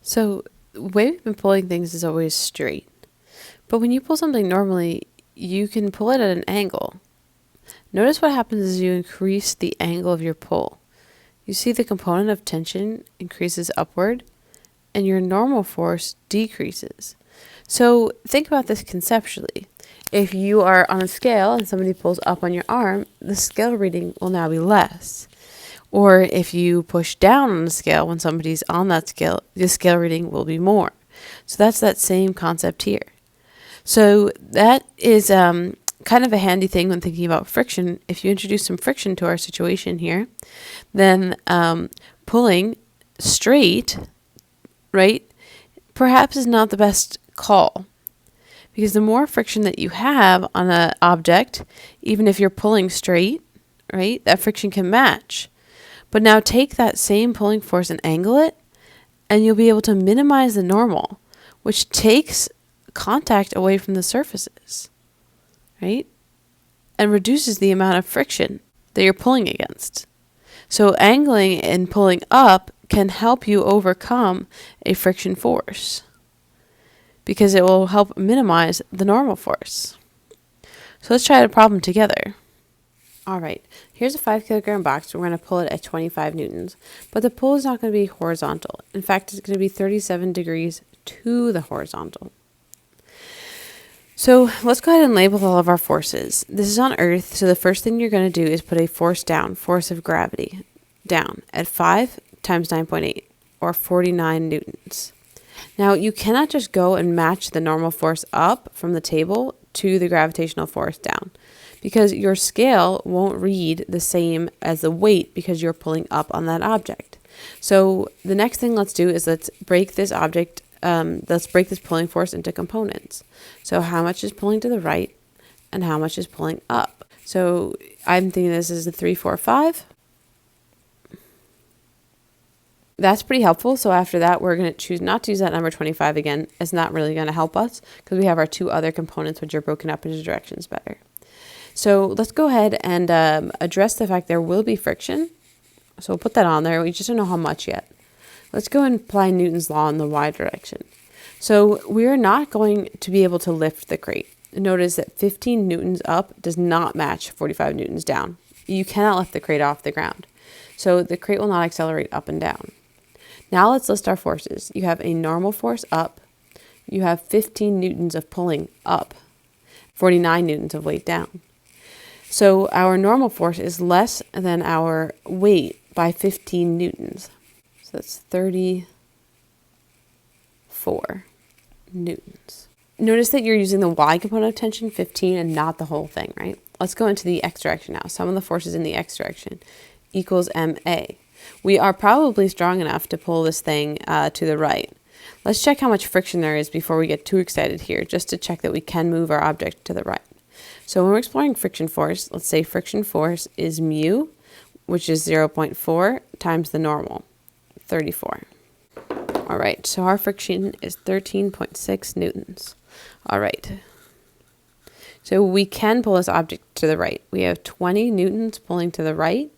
So the way we've been pulling things is always straight. But when you pull something normally, you can pull it at an angle. Notice what happens as you increase the angle of your pull. You see the component of tension increases upward and your normal force decreases. So think about this conceptually. If you are on a scale and somebody pulls up on your arm, the scale reading will now be less. Or if you push down on the scale when somebody's on that scale, the scale reading will be more. So that's that same concept here. So that is kind of a handy thing when thinking about friction. If you introduce some friction to our situation here, then pulling straight, right, perhaps is not the best call. Because the more friction that you have on an object, even if you're pulling straight, right, that friction can match. But now take that same pulling force and angle it, and you'll be able to minimize the normal, which takes contact away from the surfaces, right? And reduces the amount of friction that you're pulling against. So angling and pulling up can help you overcome a friction force because it will help minimize the normal force. So let's try the problem together. All right, here's a 5 kilogram box. We're going to pull it at 25 newtons, but the pull is not going to be horizontal. In fact, it's going to be 37 degrees to the horizontal. So let's go ahead and label all of our forces. This is on Earth, so the first thing you're going to do is put a force down, force of gravity, down at 5 times 9.8, or 49 newtons. Now, you cannot just go and match the normal force up from the table to the gravitational force down, because your scale won't read the same as the weight because you're pulling up on that object. So the next thing let's do is let's break this pulling force into components. So how much is pulling to the right and how much is pulling up? So I'm thinking this is a 3, 4, 5. That's pretty helpful. So after that, we're going to choose not to use that number 25 again. It's not really going to help us because we have our 2 other components which are broken up into directions better. So let's go ahead and address the fact there will be friction. So we'll put that on there. We just don't know how much yet. Let's go and apply Newton's law in the y direction. So we're not going to be able to lift the crate. Notice that 15 newtons up does not match 45 newtons down. You cannot lift the crate off the ground. So the crate will not accelerate up and down. Now let's list our forces. You have a normal force up. You have 15 newtons of pulling up, 49 newtons of weight down. So our normal force is less than our weight by 15 newtons. So that's 34 newtons. Notice that you're using the y component of tension, 15, and not the whole thing, right? Let's go into the x direction now. Sum of the forces in the x direction equals ma. We are probably strong enough to pull this thing to the right. Let's check how much friction there is before we get too excited here, just to check that we can move our object to the right. So when we're exploring friction force, let's say friction force is mu, which is 0.4 times the normal, 34. All right, so our friction is 13.6 newtons. All right. So we can pull this object to the right. We have 20 newtons pulling to the right.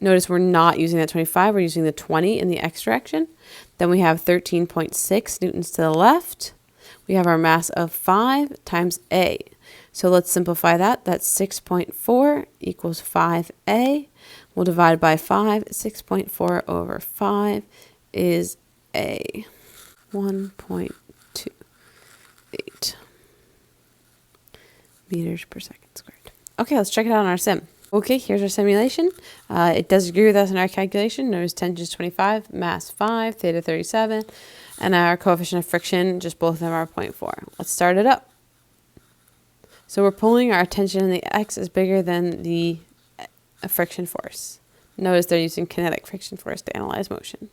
Notice we're not using that 25, we're using the 20 in the x direction. Then we have 13.6 newtons to the left. We have our mass of 5 times A. So let's simplify that. That's 6.4 equals 5A. We'll divide by 5. 6.4 over 5 is A. 1.28 meters per second squared. Okay, let's check it out on our sim. Okay, here's our simulation. It does agree with us in our calculation. Notice tension is 25, mass 5, theta 37, and our coefficient of friction, just both of them are 0.4. Let's start it up. So we're pulling, our tension in the x is bigger than the friction force. Notice they're using kinetic friction force to analyze motion.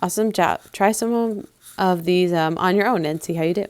Awesome job. Try some of these on your own and see how you do.